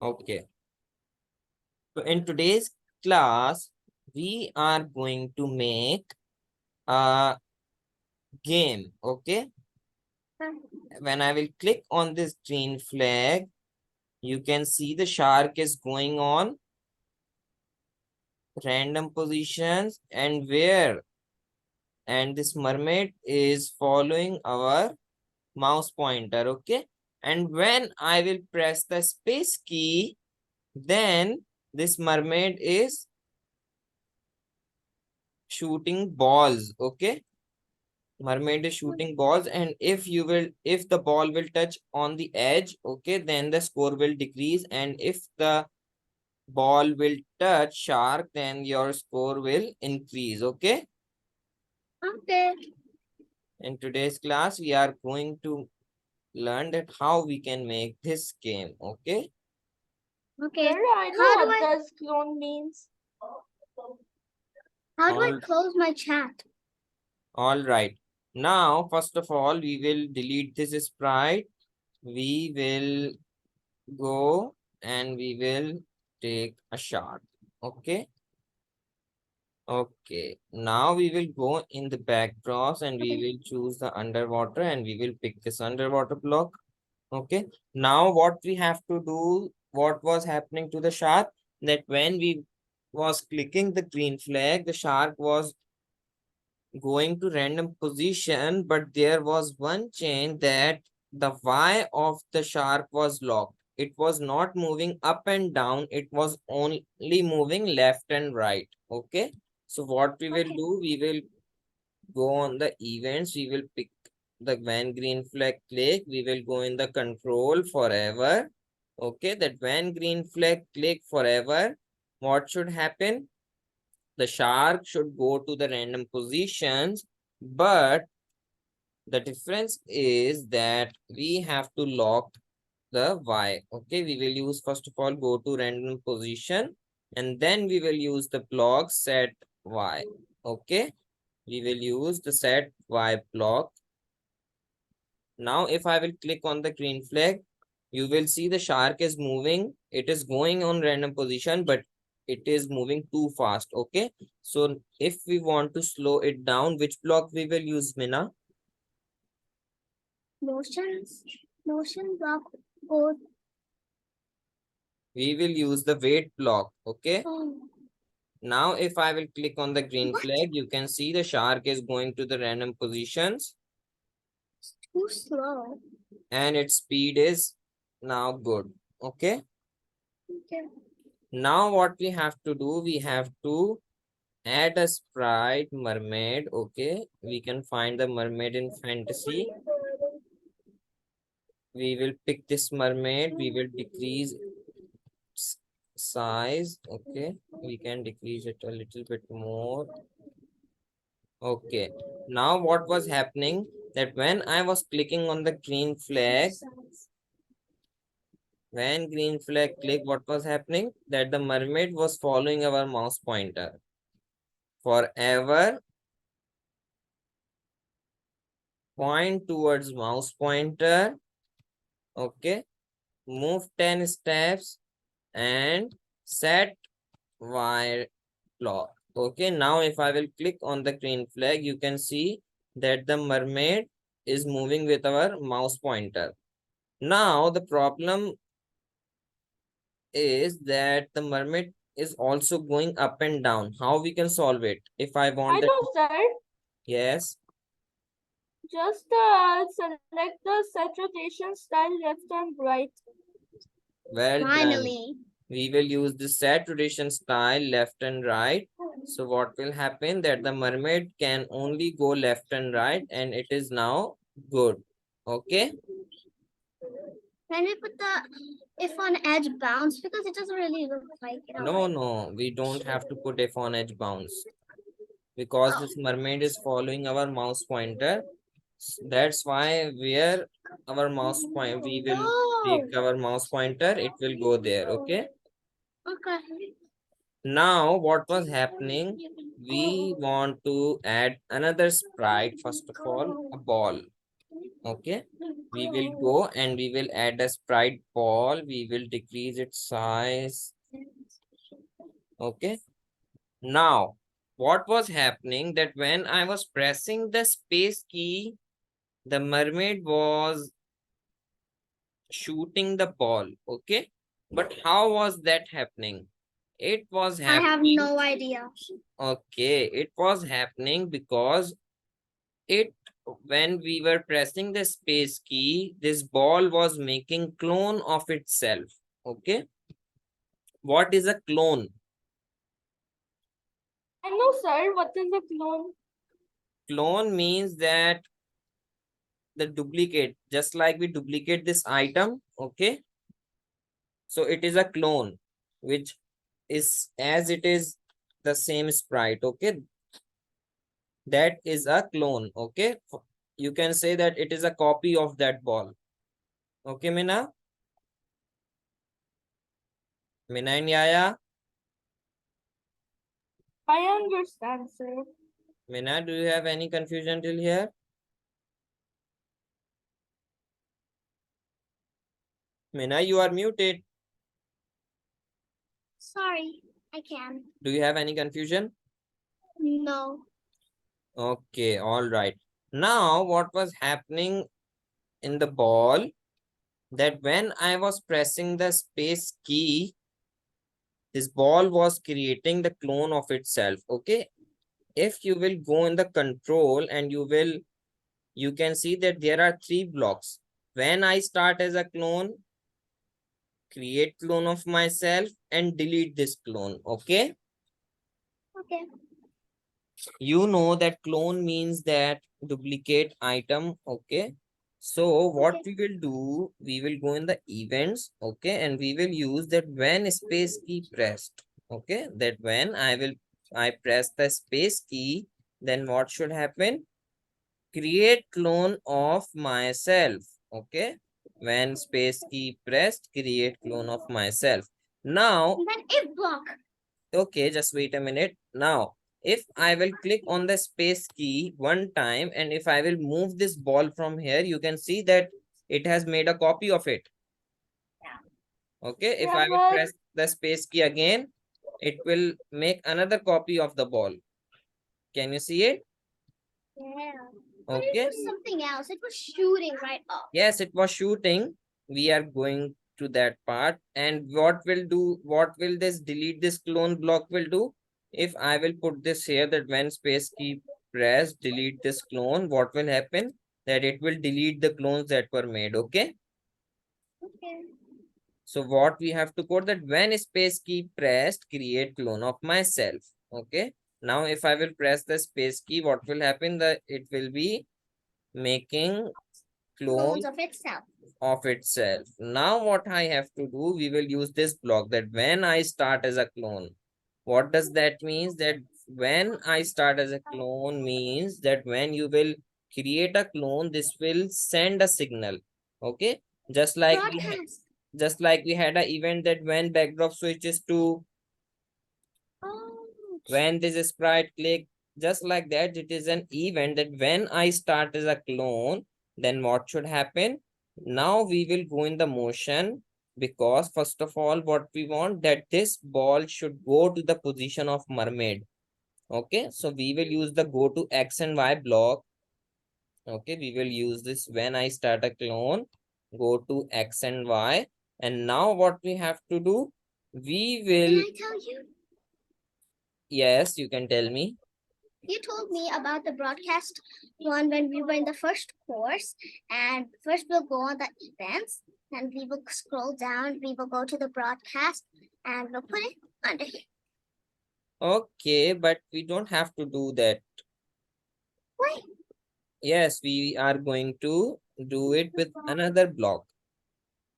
Okay. So in today's class, we are going to make a game. Okay. When I will click on this green flag, you can see the shark is going on random positions and this mermaid is following our mouse pointer. Okay. And when I will press the space key, then this mermaid is shooting balls. Okay. Mermaid is shooting balls, and if the ball will touch on the edge, okay, then the score will decrease, and if the ball will touch shark, then your score will increase. Okay. Okay. In today's class, we are going to learn that how we can make this game. Okay. Okay. I know what does clone means. How do I All, close my chat? all right. Now, first of all, we will delete this sprite. We will go and we will take a shot. Okay. Okay. Now we will go in the backdrops and we will choose the underwater and we will pick this underwater block. Okay. Now what we have to do, what was happening to the shark, that when we was clicking the green flag, the shark was going to random position, but there was one change that the Y of the shark was locked. It was not moving up and down, it was only moving left and right. Okay. So what we will do, we will go on the events, we will pick the when green flag click, we will go in the control forever. Okay, that when green flag click forever, what should happen? The shark should go to the random positions, but the difference is that we have to lock the Y. Okay, we will use first of all go to random position and then we will use the block set Y. Okay, we will use the set Y block. Now, if I will click on the green flag, you will see the shark is moving. It is going on random position, but it is moving too fast. Okay. So if we want to slow it down, which block we will use, Mina? Motion block both. We will use the wait block. Okay. Oh. Now, if I will click on the green flag, you can see the shark is going to the random positions. Too slow. And its speed is now good. Okay. Okay. Now what we have to do, we have to add a sprite mermaid. Okay, we can find the mermaid in fantasy. We will pick this mermaid. We will decrease size. Okay, we can decrease it a little bit more. Okay, now what was happening, that when I was clicking on the green flag, when green flag click, what was happening, that the mermaid was following our mouse pointer forever. Point towards mouse pointer. Okay, move 10 steps and set wire block. Okay, now if I will click on the green flag, you can see that the mermaid is moving with our mouse pointer. Now the problem is that the mermaid is also going up and down. How we can solve it? If I want I that, know, sir. yes. Just select the set rotation style left and right. Well done. Finally. We will use the set rotation style left and right. So what will happen, that the mermaid can only go left and right and it is now good. Okay. Can we put the if on edge bounce because it doesn't really look like it. No, we don't have to put F on edge bounce because this mermaid is following our mouse pointer. That's why where our mouse point, we will take our mouse pointer, it will go there. Okay. Okay. Now, what was happening? We want to add another sprite. First of all, a ball. Okay, we will go and we will add a sprite ball. We will decrease its size. Okay, now what was happening that when I was pressing the space key, the mermaid was shooting the ball. Okay, but how was that happening? It was I have happening. no idea. Okay, it was happening because it when we were pressing the space key, this ball was making clone of itself. Okay, what is a clone? I know, sir. What is a clone? Clone means that the duplicate, just like we duplicate this item. Okay, so it is a clone which is as it is the same sprite. Okay, that is a clone. Okay, you can say that it is a copy of that ball. Okay, Mina and Yaya. I understand, sir. Mina, do you have any confusion till here? Mina, you are muted. Sorry, I can. Do you have any confusion? No. Okay, all right. Now, what was happening in the ball that when I was pressing the space key, this ball was creating the clone of itself. Okay, if you will go in the control and you can see that there are three blocks. When I start as a clone, create clone of myself and delete this clone. Okay, Okay. you know that clone means that duplicate item. Okay, so what Okay. we will do, we will go in the events. Okay, and we will use that when space key pressed. Okay, that when I press the space key, then what should happen? Create clone of myself. Okay, when space key pressed, create clone of myself. Now, And then if block. okay, just wait a minute. Now, if I will click on the space key one time and if I will move this ball from here, you can see that it has made a copy of it. Okay, if Yeah, I will but press the space key again, it will make another copy of the ball. Can you see it? Yeah. But it Okay. was something else. It was shooting right up. Yes, it was shooting. We are going to that part. And what will this delete this clone block will do? If I will put this here that when space key press, delete this clone, what will happen? That it will delete the clones that were made. Okay. Okay. So what we have to code that when space key pressed, create clone of myself. Okay. Now if I will press the space key, what will happen? That it will be making clone Clones of itself. of itself. Now what I have to do, we will use this block that when I start as a clone. What does that means? That when I start as a clone means that when you will create a clone, this will send a signal. Okay. Just like Broadcast. just like we had an event that when backdrop switches to Oh. when this sprite click, just like that, it is an event that when I start as a clone, then what should happen? Now we will go in the motion because first of all, what we want that this ball should go to the position of mermaid. Okay, so we will use the go to X and Y block. Okay, we will use this when I start a clone, go to X and Y. And now what we have to do, we Can will, I tell you? yes, you can tell me. You told me about the broadcast one when we were in the first course, and first we'll go on the events, and we will scroll down, we will go to the broadcast, and we'll put it under here. Okay, but we don't have to do that. Why? Yes, we are going to do it with another block.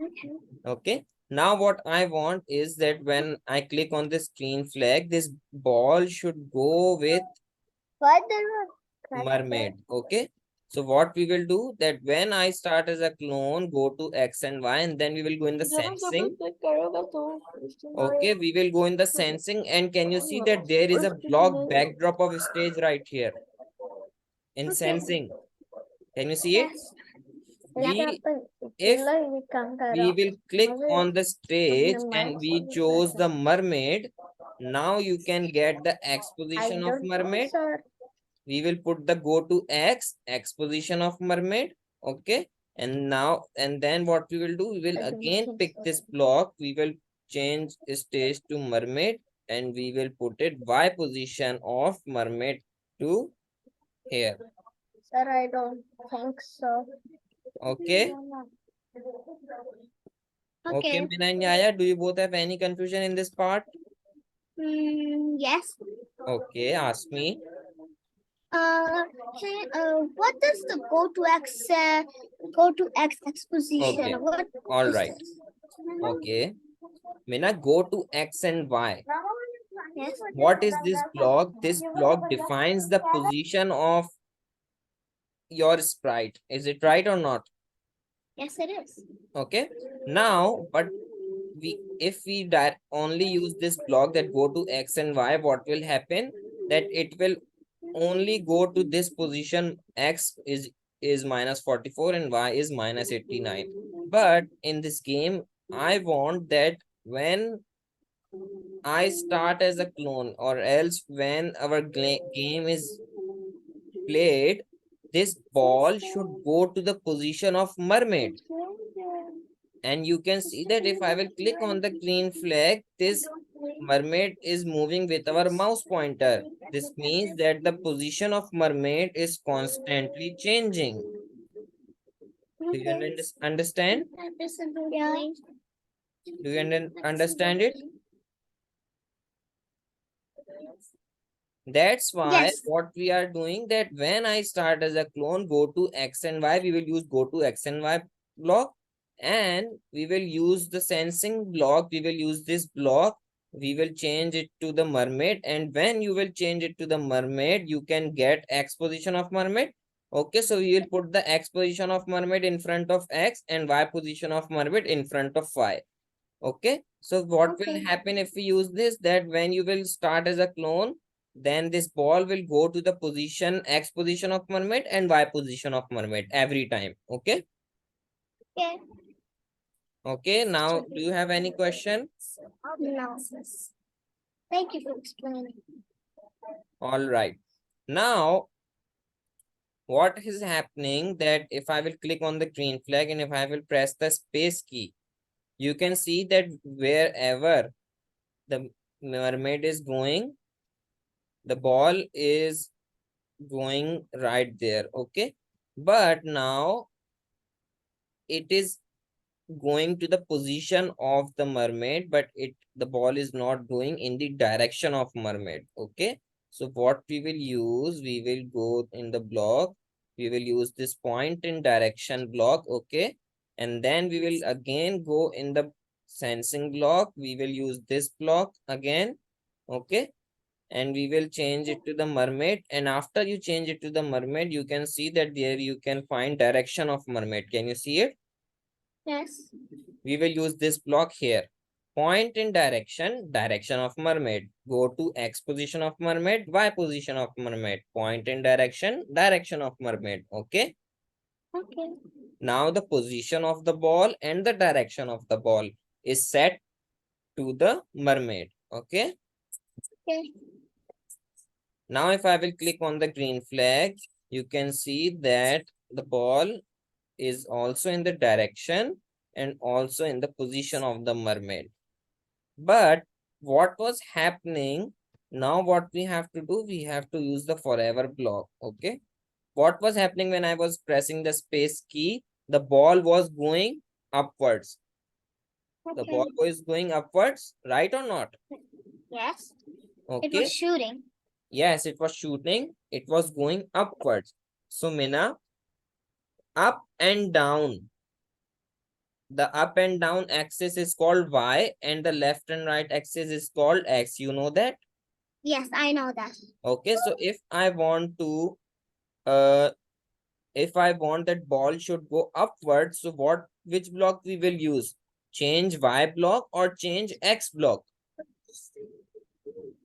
Okay. Okay. Now what I want is that when I click on the screen flag, this ball should go with What the mermaid. Okay. So what we will do that when I start as a clone, go to X and Y, and then we will go in the जब double sensing. Click करोगे तो question Okay, आएगा. we will go in the sensing, and can you see that there is a block backdrop of stage right here in Okay. sensing? Can you see it? Yes. if we will click on the stage and we chose the mermaid, now you can get the X position of mermaid. We will put the go to X position of mermaid. Okay. And then what we will do, we will again pick this block. We will change stage to mermaid and we will put it Y position of mermaid to here. Sir, I don't think so. Okay. Okay, Mina and Yaya, do you both have any confusion in this part? Yes. Okay, ask me. Hey, what does the go to X exposition? Okay, What all is right. this? Okay, Mina, go to X and Y. Yes. What is this block? This block defines the position of your sprite. Is it right or not? Yes, it is. Okay, now, but if we only use this block that go to X and Y, what will happen? That it will only go to this position. X is minus 44 and Y is minus 89. But in this game, I want that when I start as a clone or else when our game is played, this ball should go to the position of mermaid. And you can see that if I will click on the green flag, this mermaid is moving with our mouse pointer. This means that the position of mermaid is constantly changing. Do you understand? Yeah. Do you understand it? That's why Yes. what we are doing, that when I start as a clone, go to X and Y, we will use go to X and Y block, and we will use the sensing block. We will use this block. We will change it to the mermaid, and when you will change it to the mermaid, you can get X position of mermaid. Okay, so we will put the X position of mermaid in front of X and Y position of mermaid in front of Y. Okay, so what will happen if we use this, that when you will start as a clone, then this ball will go to the position X position of mermaid and Y position of mermaid every time. Okay. Okay. Okay, now do you have any question? No. Thank you for explaining. All right. Now, what is happening, that if I will click on the green flag and if I will press the space key, you can see that wherever the mermaid is going, the ball is going right there. Okay, but now it is going to the position of the mermaid, but the ball is not going in the direction of mermaid. Okay, so what we will use, we will go in the block, we will use this point in direction block. Okay, and then we will again go in the sensing block, we will use this block again. Okay, and we will change it to the mermaid, and after you change it to the mermaid, you can see that there you can find direction of mermaid. Can you see it? Yes. We will use this block here. Point in direction of mermaid. Go to X position of mermaid, Y position of mermaid. Point in direction of mermaid. Okay. Okay. Now the position of the ball and the direction of the ball is set to the mermaid. Okay. Okay. Now if I will click on the green flag, you can see that the ball is also in the direction and also in the position of the mermaid. But what was happening, now what we have to do, we have to use the forever block. Okay, what was happening when I was pressing the space key, the ball was going upwards. The Okay. ball was going upwards, right or not? Yes. It Okay, was shooting. yes, it was shooting, it was going upwards. So Mina, up and down, the up and down axis is called Y and the left and right axis is called X. You know that? Yes, I know that. Okay, so if I want that ball should go upwards, so which block we will use? Change Y block or change X block?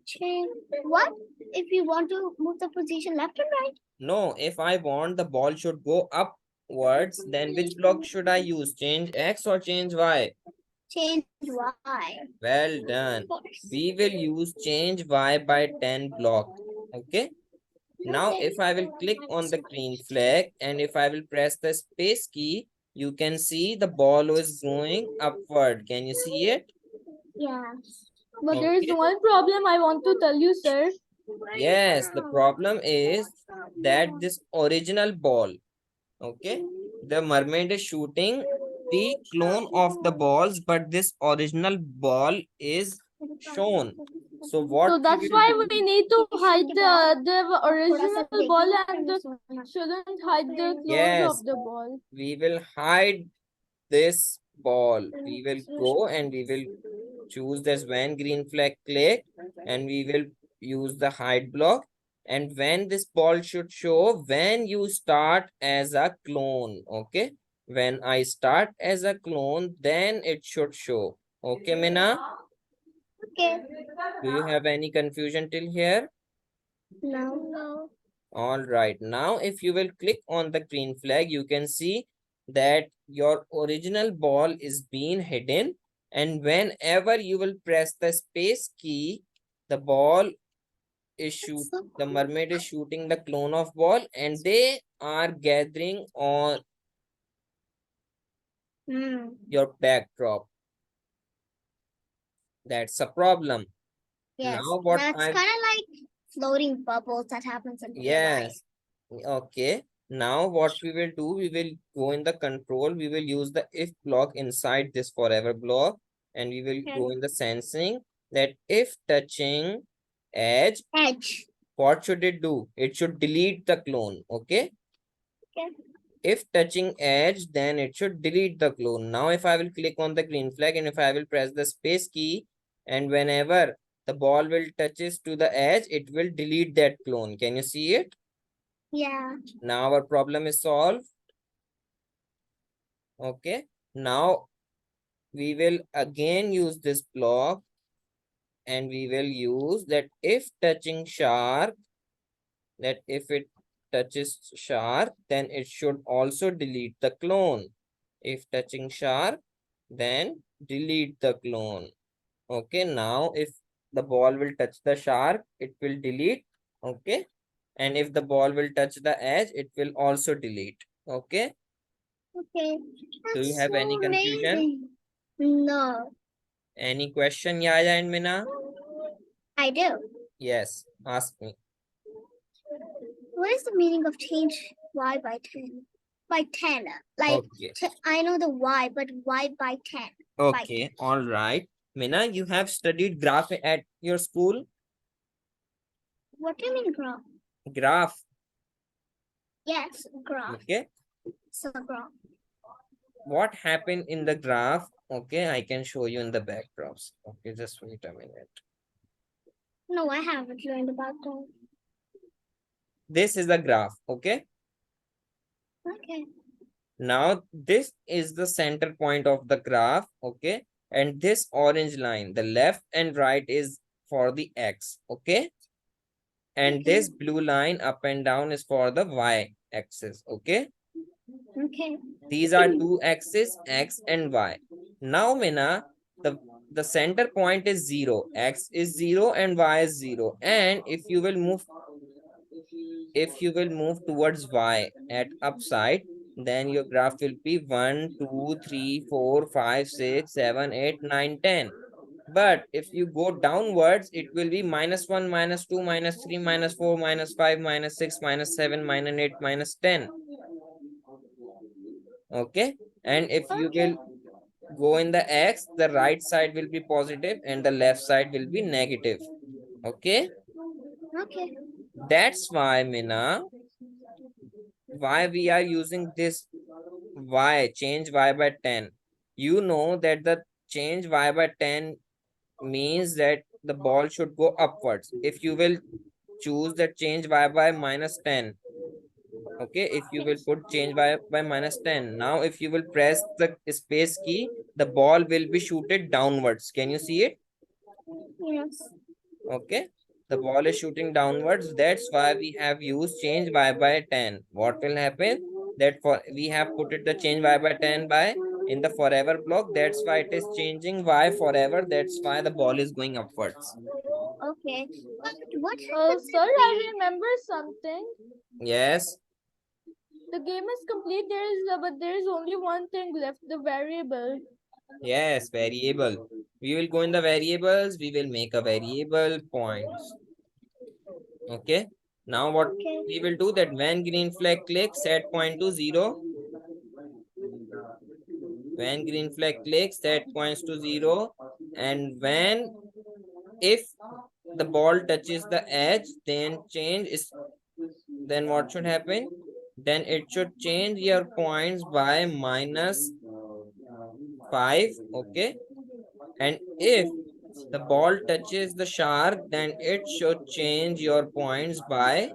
Change what? If you want to move the position left and right? No, if I want the ball should go up, words, then which block should I use? Change X or change Y? Change Y. Well Of done. course. We will use change Y by 10 block. Okay. Now, Okay. if I will click on the green flag and if I will press the space key, you can see the ball is going upward. Can you see it? Yeah. But there is Okay. one problem I want to tell you, sir. Yes, the problem is that this original ball, okay, the mermaid is shooting the clone of the balls, but this original ball is shown. So what So we that's will why do? we need to hide the original ball and shouldn't hide the clothes Yes, of the ball. we will hide this ball. We will go and we will choose this when green flag click and we will use the hide block. And when this ball should show when you start as a clone. Okay. When I start as a clone, then it should show. Okay, Mina? Okay. Do you have any confusion till here? No. All right. Now, if you will click on the green flag, you can see that your original ball is being hidden. And whenever you will press the space key, the ball is the mermaid is shooting the clone of ball and they are gathering on your backdrop. That's a problem. Yes. Now what That's I kind of like floating bubbles that happens in real life. yes. Okay. Now what we will do, we will go in the control. We will use the if block inside this forever block. And we will go in the sensing that if touching edge, Edge. what should it do? It should delete the clone. Okay. Okay. If touching edge, then it should delete the clone. Now if I will click on the green flag and if I will press the space key and whenever the ball will touches to the edge, it will delete that clone. Can you see it? Yeah. Now our problem is solved. Okay. Now we will again use this block and we will use that if touching shark, that if it touches shark, then it should also delete the clone. If touching shark, then delete the clone. Okay. Now if the ball will touch the shark, it will delete. Okay. And if the ball will touch the edge, it will also delete. Okay. Okay. Do you That's have any so confusion? amazing. No. Any question, Yaya and Mina? I do. Yes, ask me. What is the meaning of change y by 10? By 10. Like, Okay. I know the y, but y by 10. Okay, all right. Mina, you have studied graph at your school? What do you mean graph? Graph, Yes, graph. okay. So graph. What happened in the graph? Okay, I can show you in the backdrops. Okay, just wait a minute. No, I haven't learned about that. This is the graph, okay? Okay. Now, this is the center point of the graph, okay? And this orange line, the left and right is for the x, okay? And Okay. this blue line up and down is for the y axis, okay? Okay. These are two axes, x and y. Now, Mina, the center point is 0. X is 0 and y is 0. And if you will move towards y at upside, then your graph will be 1, 2, 3, 4, 5, 6, 7, 8, 9, 10. But if you go downwards, it will be -1, -2, -3, -4, -5, -6, -7, -8, -10. Okay. And if you will go in the x, the right side will be positive and the left side will be negative. Okay. Okay. That's why, Mina, why we are using this y, change y by 10. You know that the change y by 10 means that the ball should go upwards. If you will choose the change y by -10, okay, if you will put change by -10, now if you will press the space key, the ball will be shooted downwards. Can you see it? Yes. Okay, the ball is shooting downwards. That's why we have used change y by 10. What will happen? that for we have put it the change y by 10 by in the forever block. That's why it is changing y forever. That's why the ball is going upwards. Okay. What Oh, happens sir, if I we... remember something. Yes. The game is complete. But there is only one thing left: the variable. Yes, variable. We will go in the variables. We will make a variable points. Okay. Now what Okay. we will do that when green flag clicks, set point to 0. When green flag clicks, set points to 0. And when if the ball touches the edge, then change is then what should happen? Then it should change your points by -5. Okay. And if the ball touches the shark, then it should change your points by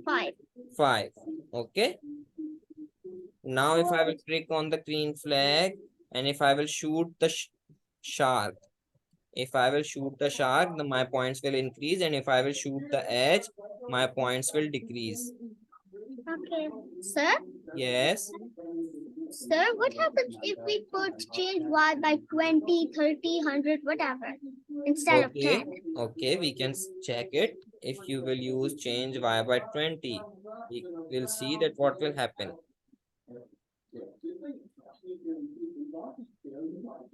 5. 5. Okay. Now if I will click on the green flag and if I will shoot the shark, if I will shoot the shark, then my points will increase, and if I will shoot the edge, my points will decrease. Okay. Sir? Yes. Sir, what happens if we put change y by 20, 30, 100, whatever, instead of Okay. 10? Okay, we can check it. If you will use change y by 20, we will see that what will happen.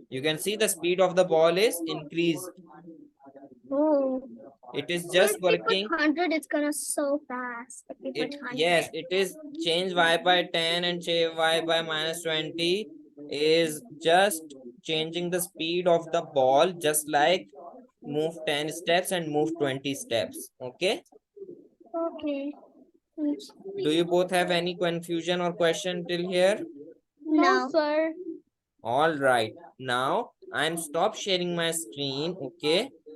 You can see the speed of the ball is increased. Oh. It is So if just we put working. 100, it's gonna so fast. If we put 100. Yes, it is change y by 10 and change y by -20 is just changing the speed of the ball, just like move 10 steps and move 20 steps. Okay. Okay. Do you both have any confusion or question till here? No, No. sir. All right. Now I'm stop sharing my screen. Okay.